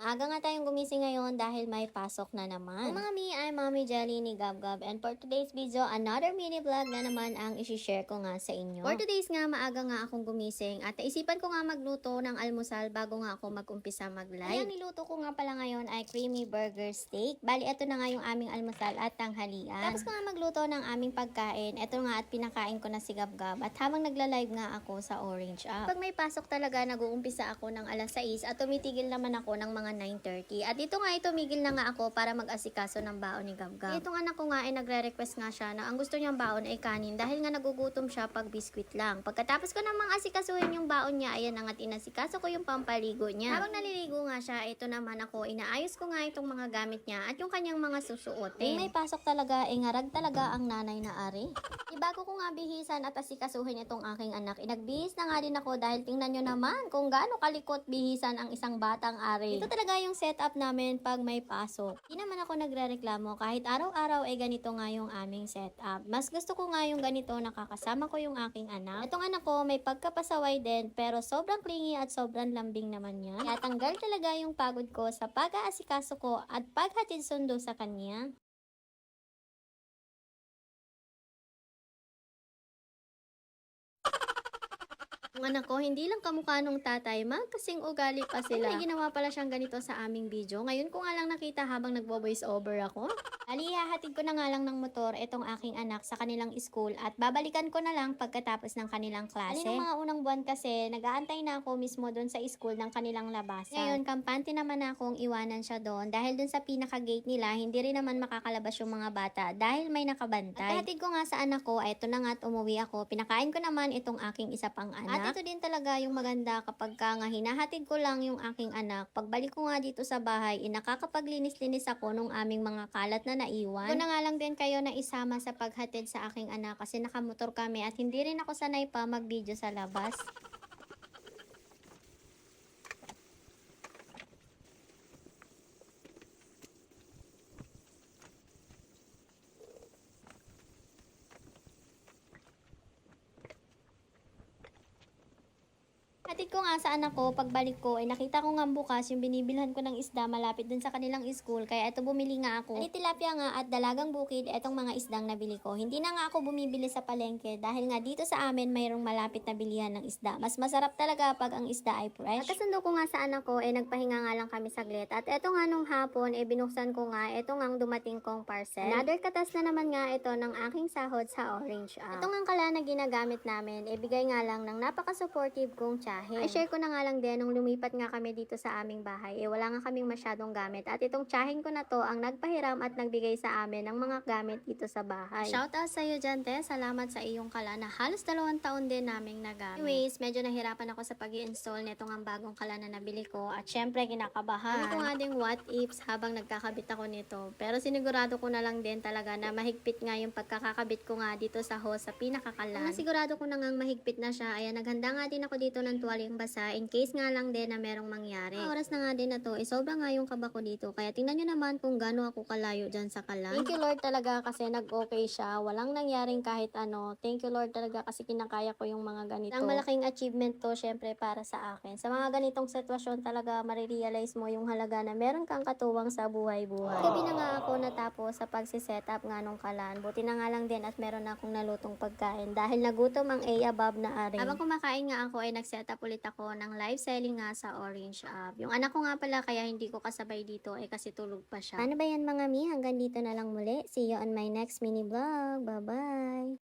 Maaga nga tayong gumising ngayon dahil may pasok na naman. Mga mi ay Mommy Jelly ni Gabgab, and for today's video, another mini vlog na naman ang isi-share ko nga sa inyo. For today's nga, maaga nga akong gumising at naisipan ko nga magluto ng almusal bago nga ako mag-umpisa mag-live. Ang niluto ko nga pala ngayon ay creamy burger steak. Bali, ito na nga yung aming almusal at tanghalian. Tapos ko nga magluto ng aming pagkain. Ito nga at pinakain ko na si Gabgab at habang nagla-live nga ako sa Orange App. Pag may pasok talaga, nag-uumpisa ako ng alas 6 at tumitigil naman ako ng mga 9:30. At ito nga, tumigil na nga ako para mag-asikaso ng baon ni Gabgab. Itong anak ko nga ay nagre-request nga siya na ang gusto niyang baon ay kanin dahil nga nagugutom siya pag biskwit lang. Pagkatapos ko namang asikasuhin yung baon niya, ayan na nga inasikaso ko yung pampaligo niya. Habang naliligo nga siya, ito naman ako, inaayos ko nga itong mga gamit niya at yung kanyang mga susuotin. May pasok talaga, ngarag talaga ang nanay na ari. Bago ko nga bihisan at asikasuhin itong aking anak, inagbihis na nga din ako dahil tingnan nyo naman kung gaano kalikot bihisan ang isang batang ari. Ito talaga yung setup namin pag may pasok. Di naman ako nagrereklamo kahit araw-araw ay ganito nga yung aming setup. Mas gusto ko nga yung ganito, nakakasama ko yung aking anak. Itong anak ko may pagkapasaway din pero sobrang clingy at sobrang lambing naman niya. Kaya tanggal talaga yung pagod ko sa pag-aasikaso ko at paghatid sundo sa kanya. Ang anak ko, hindi lang kamukha nung tatay, magkasing ugali pa sila. May ginawa pala siyang ganito sa aming video. Ngayon ko nga lang nakita habang nagbo-voice over ako. Ali, hahatid ko na nga lang ng motor itong aking anak sa kanilang school at babalikan ko na lang pagkatapos ng kanilang klase. Nung mga unang buwan kasi, nag-aantay na ako mismo doon sa school ng kanilang labasan. Ngayon, kampante naman akong iwanan siya doon dahil doon sa pinaka-gate nila, hindi rin naman makakalabas yung mga bata dahil may nakabantay. At hatid ko nga sa anak ko, eto na nga at umuwi ako. Pinakain ko naman itong aking isa pang anak. At ito din talaga yung maganda kapag ka nga hinahatid ko lang yung aking anak. Pagbalik ko nga dito sa bahay, nakakapaglinis-linis ako nung aming mga kalat na naiwan. Kung na nga lang din kayo na isama sa paghatid sa aking anak kasi nakamotor kami at hindi rin ako sanay pa mag-video sa labas. Hatid ko nga sa anak ko, pagbalik ko, nakita ko nga bukas yung binibilhan ko ng isda malapit dun sa kanilang school, kaya eto bumili nga ako. Tilapia nga at dalagang bukid, etong mga isdang nabili ko. Hindi na nga ako bumibili sa palengke dahil nga dito sa amin mayroong malapit na bilihan ng isda. Mas masarap talaga pag ang isda ay fresh. At kasundo ko nga sa anak ko, nagpahinga nga lang kami saglit. At eto nga nung hapon, binuksan ko nga, eto nga ang dumating kong parcel. Another katas na naman nga ito ng aking sahod sa Orange App. Ito nga ang kala na ginagamit namin, bigay nga lang ng napaka-supportive kong tiyahin. Ay, share ko na nga lang din, nung lumipat nga kami dito sa aming bahay, wala nga kaming masyadong gamit. At itong tiyahin ko na to ang nagpahiram at nagbigay sa amin ng mga gamit dito sa bahay. Shoutout sa iyo dyan, te. Salamat sa iyong kala na halos 2 taon din naming nagamit. Anyways, medyo nahirapan ako sa pag-i-install nitong ang bagong kala na nabili ko. At syempre, kinakabahan. Ano ko nga ding what ifs habang nagkakabit ako nito. Pero sinigurado ko na lang din talaga na mahigpit nga yung pagkakakabit ko nga dito sa hose sa pinakakalan. Sigurado ko na nga mahigpit na siya. Ayan, naghanda nga din ako dito ng tuwaling basa in case nga lang din na merong mangyari. Oras na nga din na to, sobra nga yung kaba ko dito. Kaya tingnan nyo naman kung gaano ako kalayo dyan sa kalan. Thank you Lord talaga kasi nag-okay siya. Walang nangyaring kahit ano. Thank you Lord talaga kasi kinakaya ko yung mga ganito. Ang malaking achievement to syempre para sa akin. Sa mga ganitong sitwasyon talaga marirealize mo yung halaga na meron kang katuwang sa buhay-buhay. Gabi na nga ako natapos sa pagsisetup nga nung kalan. Buti na nga lang din at meron na akong nalutong pagkain dahil nagutom ang above na aring. Habang kumakain nga ako ay nag-setup ulit ako ng live selling nga sa Orange App. Yung anak ko nga pala kaya hindi ko kasabay dito kasi tulog pa siya. Ano ba yan mga mi? Hanggang dito na lang muli. See you on my next mini vlog. Bye-bye!